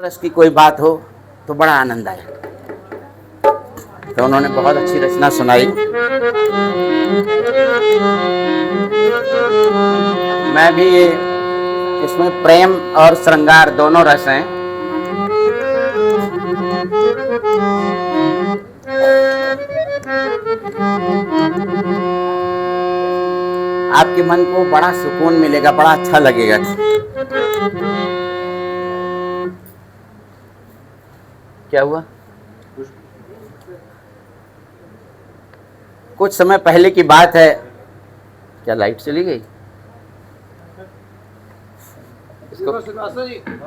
रस की कोई बात हो तो बड़ा आनंद आया। तो उन्होंने बहुत अच्छी रचना सुनाई। मैं भी इसमें प्रेम और श्रृंगार दोनों रस हैं। आपके मन को बड़ा सुकून मिलेगा, बड़ा अच्छा लगेगा। क्या हुआ? कुछ समय पहले की बात है। क्या लाइट चली गई? इसको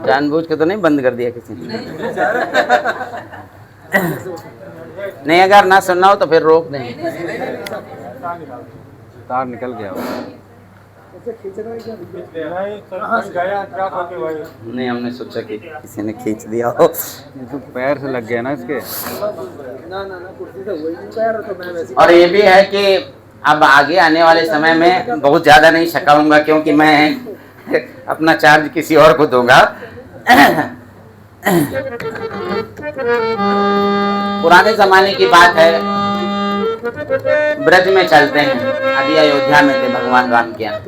जानबूझ के तो नहीं बंद कर दिया किसी ने? नहीं, अगर ना सुनना हो तो फिर रोक दें। तार निकल गया। नहीं, हमने सोचा कि किसी ने खींच दिया हो। तो पैर से लग गया ना इसके। और ये भी है कि अब आगे आने वाले समय में बहुत ज़्यादा नहीं छकाऊंगा, क्योंकि मैं अपना चार्ज किसी और को दूंगा। पुराने ज़माने की बात है, ब्रज में चलते हैं। अभी अयोध्या में थे भगवान राम के यहाँ।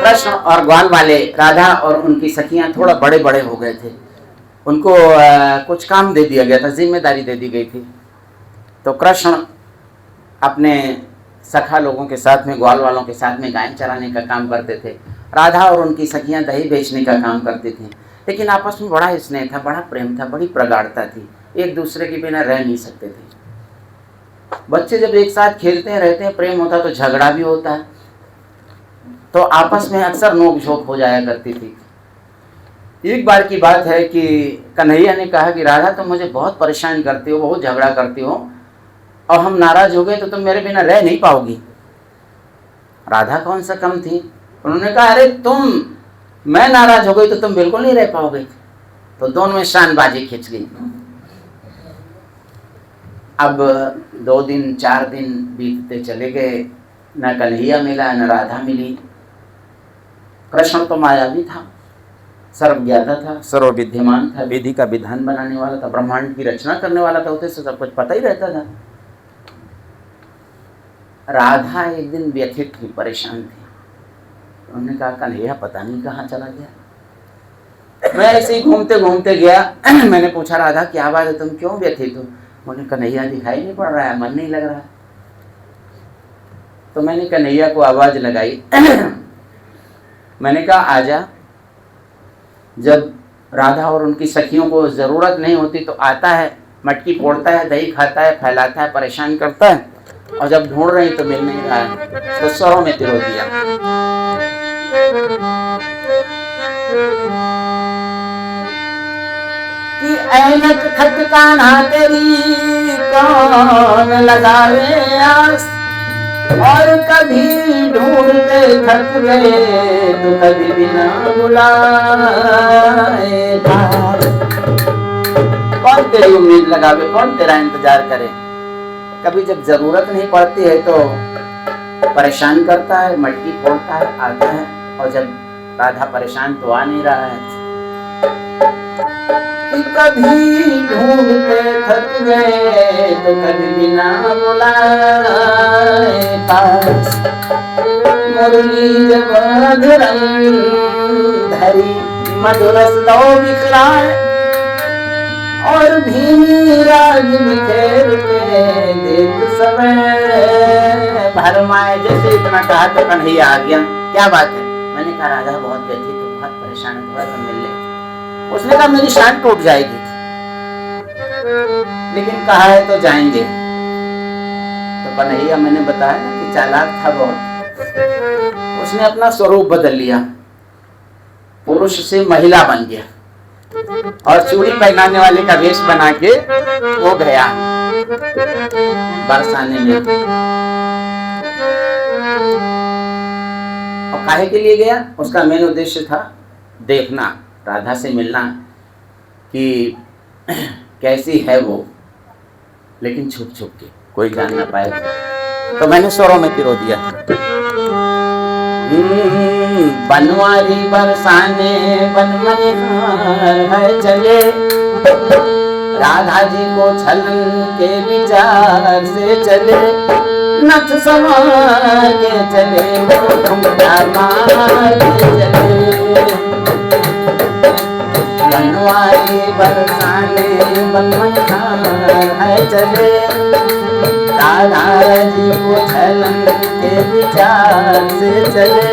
कृष्ण और ग्वाल वाले राधा और उनकी सखियां थोड़ा बड़े बड़े हो गए थे। उनको कुछ काम दे दिया गया था, जिम्मेदारी दे दी गई थी। तो कृष्ण अपने सखा लोगों के साथ में, ग्वाल वालों के साथ में गाय चराने का काम करते थे। राधा और उनकी सखियां दही बेचने का काम करती थी। लेकिन आपस में बड़ा स्नेह था, बड़ा प्रेम था, बड़ी प्रगाढ़ता थी। एक दूसरे के बिना रह नहीं सकते थे। बच्चे जब एक साथ खेलते हैं, रहते हैं, प्रेम होता तो झगड़ा भी होता है। तो आपस में अक्सर नोक-झोंक हो जाया करती थी। एक बार की बात है कि कन्हैया ने कहा कि राधा, तुम मुझे बहुत परेशान करती हो, बहुत झगड़ा करती हो, और हम नाराज हो गए तो तुम मेरे बिना रह नहीं पाओगी। राधा कौन सा कम थी, उन्होंने कहा, अरे मैं नाराज हो गई तो तुम बिल्कुल नहीं रह पाओगे। तो दोनों में शानबाजी खिंच गई। अब 2 दिन 4 दिन बीतते चले गए, न कन्हैया मिला न राधा मिली। कृष्ण तो मायावी था, सर्वज्ञाता था, सर्वविद्यमान था, विधि का विधान बनाने वाला था, ब्रह्मांड की रचना करने वाला था, उसे सब कुछ पता ही रहता था। राधा एक दिन व्यथित थी, परेशान थी। उन्होंने कहा, कन्हैया पता नहीं कहाँ चला गया। मैं ऐसे ही घूमते घूमते गया। मैंने पूछा, राधा क्या बात है, तुम क्यों व्यथित हो? मुझे कन्हैया दिखाई नहीं पड़ रहा है, मन नहीं लग रहा है। तो मैंने कन्हैया को आवाज लगाई। मैंने कहा, आजा। जब राधा और उनकी सखियों को जरूरत नहीं होती तो आता है, मटकी फोड़ता है, दही खाता है, फैलाता है, परेशान करता है, और जब ढूंढ रही तो मिल नहीं रहा है। तो स्वरों में तिरो दिया। कि ऐनक खटकाना तेरी कौन लगावे आस, और कभी ढूंढते थक गए तो कभी बिना बुलाए। कौन तेरी उम्मीद लगावे, कौन तेरा इंतजार करे। कभी जब जरूरत नहीं पड़ती है तो परेशान करता है, मटकी फोड़ता है, आता है, और जब राधा परेशान तो आ नहीं रहा है। कि कभी ढूंढते थक गए तो कभी बिना बुलाए पास। मुरली जब मधुरम धरी मधुरस लो बिखराए, और भीमी राग बिखेर के देख समय भरमाए। जैसे इतना कहा तो कन्हैया आ गया। क्या बात है? मैंने कहा, राधा बहुत व्यथित है, बहुत परेशान है, थोड़ा सा मिल ले। उसने कहा, मेरी शान टूट जाएगी, लेकिन कहा है तो जाएंगे। तो कन्हैया, मैंने बताया ना कि चालाक था बहुत। उसने अपना स्वरूप बदल लिया, पुरुष से महिला बन गया, और चूड़ी पहनाने वाले का वेश बना के वो गया बरसाने में। और काहे के लिए गया? उसका मेन उद्देश्य था देखना, राधा से मिलना कि कैसी है वो, लेकिन छुप छुप के, कोई जान ना पाए। तो मैंने स्वरों में पिरो दिया। बनवारी बरसाने बन मनिहार है चले, राधा जी को छलन के विचार से चले, नथ संवार के चले, घुंघटा मार के चले। बनवारी बरसाने बन मनिहार है चले, राधा जी को छलन के विचार से चले,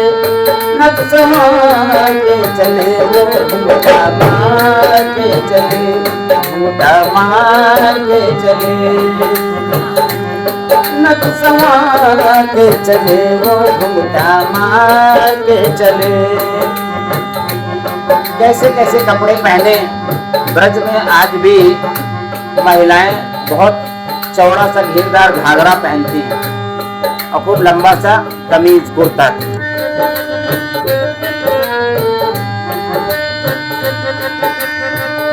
नथ संवार के चले, वो घुंघटा मार के चले, घुंघटा मार के चले, नथ संवार के चले, वो घुंघटा मार के चले। कैसे कैसे कपड़े पहने। ब्रज में आज भी महिलाएं बहुत चौड़ा सा घेरदार घाघरा पहनती हैं और खूब लंबा सा कमीज कुर्ता।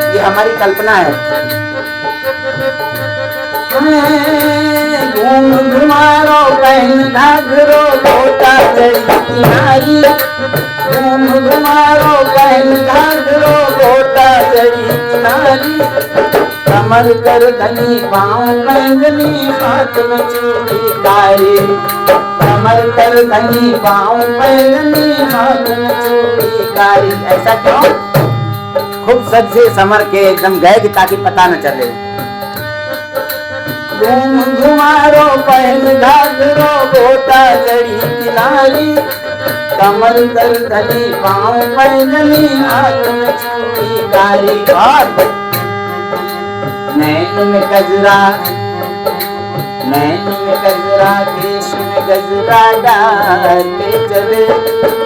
ये हमारी कल्पना है। घूम घुमारो पहन घाघरो लोटा चढ़ी किनारी, घूम घुमारो पहन घाघरो लोटा चढ़ी किनारी, कमर कर धनी पाँव बैंगनी हाथ में चूड़ी कारी, कमर कर धनी पाँव बैंगनी हाथ में चूड़ी कारी। ऐसा क्यों? खूब सज से समर के एकदम गए कि ताकि पता न चले। घूम घुमारो पहन घाघरो गोटा चढ़ी किनारी, कमर कर धनी पाँव बैंगनी हाथ में चूड़ी कारी। और नैन में गजरा, नैन में गजरा, केश में गजरा डाल के चले,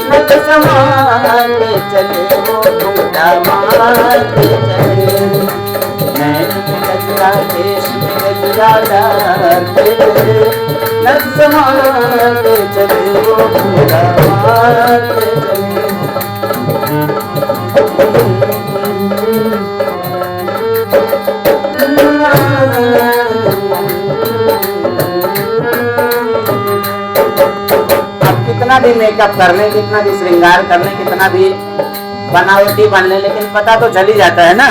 नथ संवार के चले, वो घुंघटा मार के चले। नैन में गजरा, केश में गजरा डाल के चले, नथ संवार के चले, वो घुंघटा मार के चले। कितना भी मेकअप कर ले, कितना भी श्रृंगार कर ले, कितना भी बनावटी बन ले, लेकिन पता तो चल ही जाता है ना।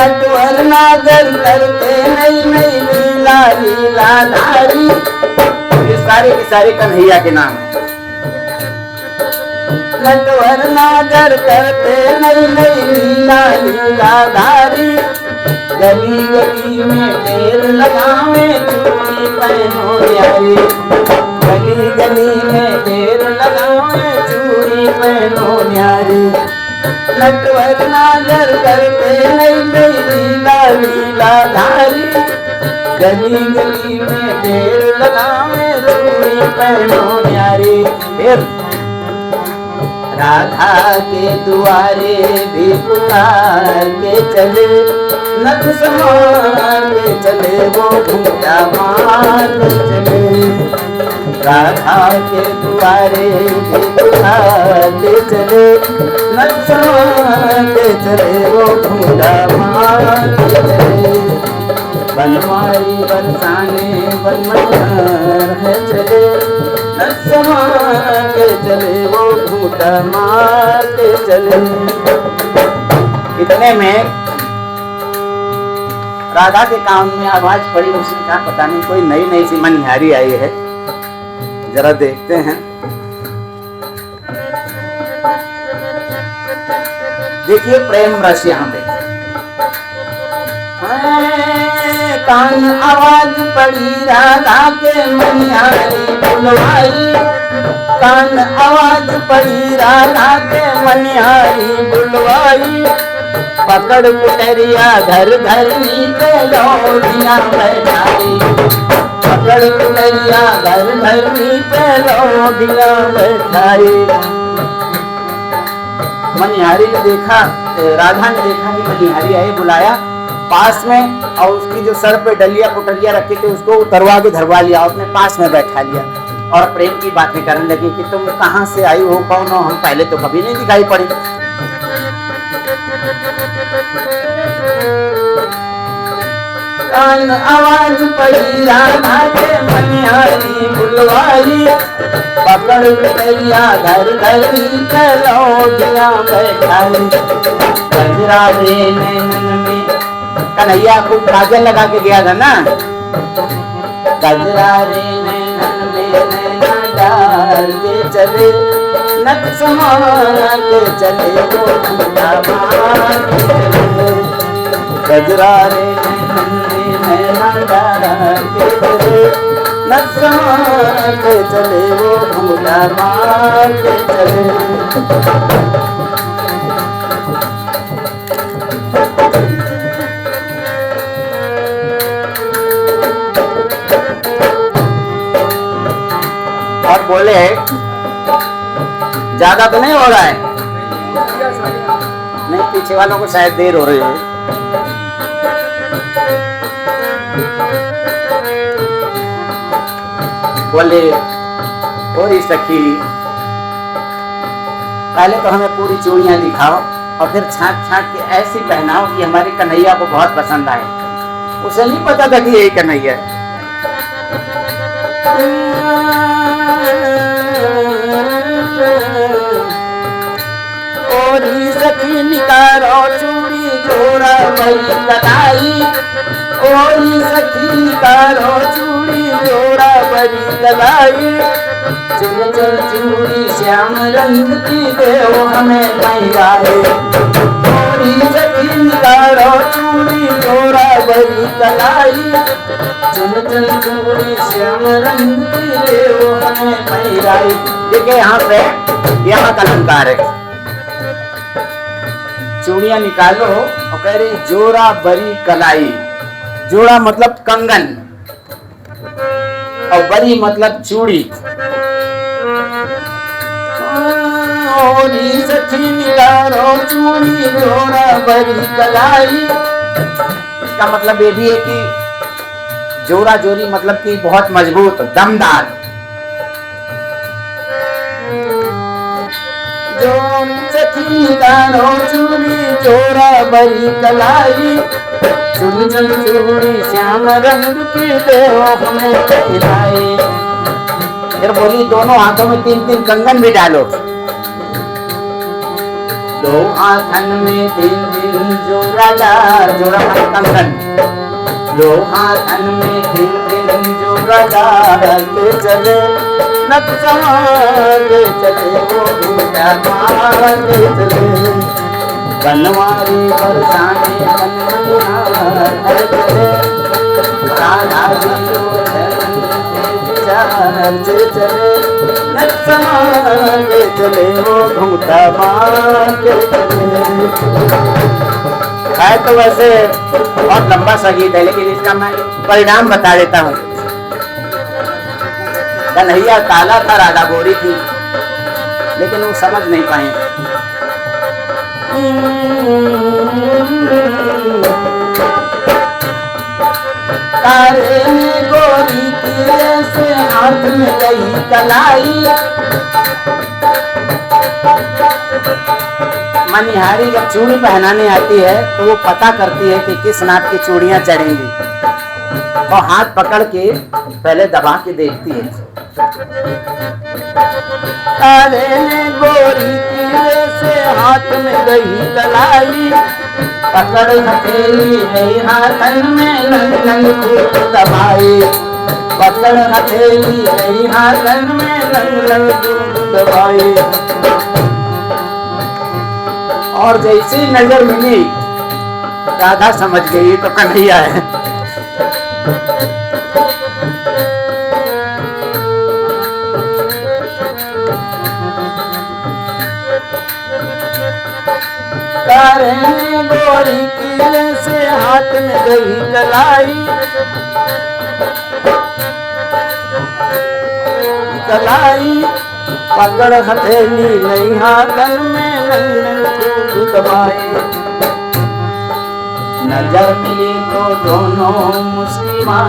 नटवर नागर करते नई नई लीला लीला धारी। ये सारे की सारी कन्हैया के नाम है। नटवर नागर करते नई नई लीला लीला धारी, गली गली में ढेर लगावे चूड़ी पहनो यारी, गली गली में ढेर लगावे चूड़ी पहनो न्यारी। नटवर नागर करते नई नई लीला लीला धारी, गली गली में ढेर लगावे चूड़ी पहनो न्यारी। फिर राधा के दुआरे भी पुकार के चले, नथ संवार के चले, वो घुंघटा मार के चले। राधा के दुआरे भी पुकार के चले, नथ संवार के चले, वो घुंघटा मार के चले। बनवारी बरसाने बन मनिहार है चले, नथ संवार के चले, वो घुंघटा मार के चले। इतने में राधा के कान में आवाज पड़ी। उसने कहा पता नहीं कोई नई नई सी मनिहारी आई है, जरा देखते हैं। देखिए प्रेम रस यहाँ पे। कान आवाज पड़ी राधा के मनिहारी बुलवाई, कान आवाज पड़ी राधा के मनिहारी बुलवाई। पकड़ कुटरिया घर घर नीचे लौटिया बैठाई, पकड़ कुटरिया घर घर नीचे लौटिया बैठाई। मनिहारी ने देखा, राधा ने देखा कि मनिहारी आई, बुलाया पास में और उसकी जो सर पे डलिया पुटरिया रखी थी उसको उतरवा के धरवा लिया, अपने पास में बैठा लिया और प्रेम की बातें करने लगी कि तुम कहाँ से आई हो, कौन हो, हम पहले तो कभी नहीं दिखाई पड़ी। कान आवाज पड़ी राधा के मनिहारी बुलवाई, पकड़ करिया घर घरी कलौटिया बैठाई। गजरा रे नैनन में, कन्हैया खूब काजल लगा के गया था ना। गजरा रे नैनन में नैना डाल के चले, नक समा के चले वो झूला मार के चले। गजरा रे नैनन में नैना डाल के चले, नक समा के चले वो झूला मार के चले। और बोले ज्यादा तो नहीं हो रहा है? नहीं, पीछे वालों को शायद देर हो रही है। बोले पूरी सखी, पहले तो हमें पूरी चूड़ियां दिखाओ और फिर छाट छाट के ऐसी पहनाओ कि हमारी कन्हैया को बहुत पसंद आए। उसे नहीं पता था कि यही कन्हैया है। ओरी सखी निकारो चूड़ी जोड़ा भरी कलाई, ओरी सखी निकारो चूड़ी जोड़ा भरी कलाई। चुन चुन चूड़ी श्याम रंग की देव हमें महिराए, ओरी सखी निकारो चूड़ी जोड़ा भरी कलाई। चुन चुन चूड़ी श्याम रंग की देव हमें महिराए। देखिए यहाँ पे यहाँ का अलंकार है, चूड़ियां निकालो और कह रही जोड़ा बरी कलाई। जोड़ा मतलब कंगन और बरी मतलब चूड़ी। ओरी सखी निकालो चूड़ी जोड़ा बरी कलाई। इसका मतलब ये भी है कि जोड़ा जोड़ी मतलब कि बहुत मजबूत दमदार। सखी निकालो चूड़ी जोड़ा बरी कलाई। चुन चुन चूड़ी श्याम रंग की देव हमें खिलाई। फिर बोली दोनों हाथों में 3-3 कंगन भी डालो। दो हाथन में 3-3 जोड़ादार, जोड़ा कंगन। दो हाथन में 3-3 जोड़ादार के चले, नक समा के चले वो झूला मार के चले। बनवारी बरसाने बनमनिहार चले, राधा जी को चरण से चले, नक समा के चले वो झूला मार के चले। है तो वैसे बहुत लंबा सा गीत है, लेकिन इसका मैं परिणाम बता देता हूँ। कन्हैया काला था, राधा गोरी थी, लेकिन वो समझ नहीं पाए। तारे में गोरी की से हाथ में गई कलाई। मनिहारी जब चूड़ी पहनाने आती है तो वो पता करती है कि किस नाप की चूड़ियां चढ़ेंगी और हाथ पकड़ के पहले दबा के देखती है। तारे में गोरी की से हाथ में गई कलाई। पकड़ हथेली नहीं हाथन में नंग नंग खूब दबाई। पकड़ हथेली नहीं हाथन में नंग नंग खूब दबाई। और जैसी नजर मिली राधा समझ गई तो कन्हैया है। तारे में गोरी कीले से हाथ में गई कलाई। कलाई पकड़ हथेली नहीं हाथन में नंग खूब दबाई। नजर मिली तो दोनों मुस्कुरा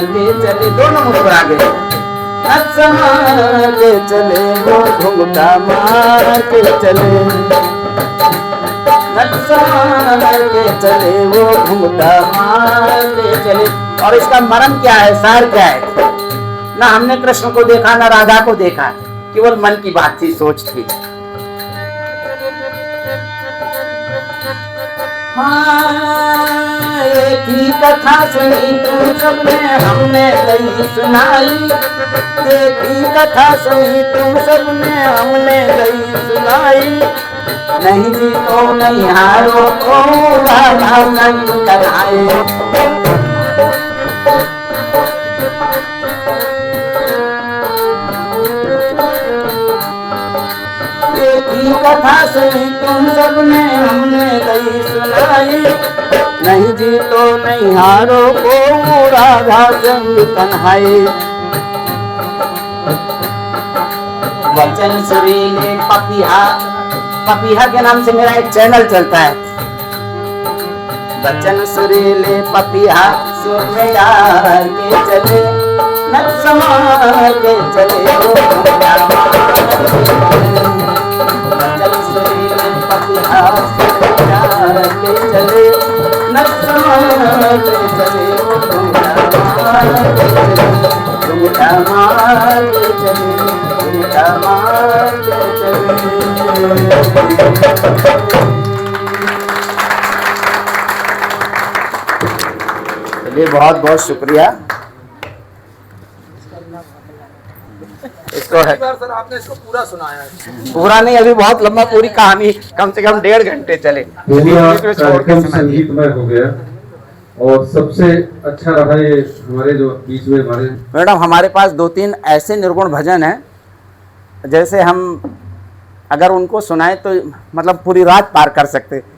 के चले, दोनों मुस्कुरा गए। नक्समा के चले वो घुंघटा मार के चले। संभाल के चले वो घूंघटा मार के चले। और इसका मर्म क्या है, सार क्या है? ना हमने कृष्ण को देखा ना राधा को देखा, केवल मन की बात थी, सोच थी। हाँ, एक ही कथा सुनी तुम सबने, हमने कई सुनाई। एक ही कथा सुनी तुम सबने, हमने कई सुनाई। नहीं जी तो नहीं हारो को राधा संग कराए। एक ही कथा सुनी तुम सबने, हमने कई सुनाई। नहीं जी तो नहीं हारो को राधा संग कन्हाई। वचन सुरीले पपिहा, पपिहा के नाम से मेरा एक चैनल चलता है। वचन सुरीले पपिहा सुर में डाल के चले, नच समार के चले वो वचन सुरीले पपिहा सुर में डाल के चले, नच समार के चले वो घूंघटा मार के चले, घूंघटा मार के चले। चलिए, बहुत बहुत शुक्रिया। इसको है सर, आपने इसको पूरा सुनाया है। पूरा नहीं, अभी बहुत लंबा, पूरी कहानी कम से कम 1.5 घंटे चले। पूरा बीच में छोड़ के कार्यक्रम सुना दिया। संगीतमय हो गया और सबसे अच्छा रहा ये हमारे जो बीच में हमारे मैडम, हमारे पास 2-3 ऐसे निर्गुण भजन हैं, जैसे हम अगर उनको सुनाए तो मतलब पूरी रात पार कर सकते।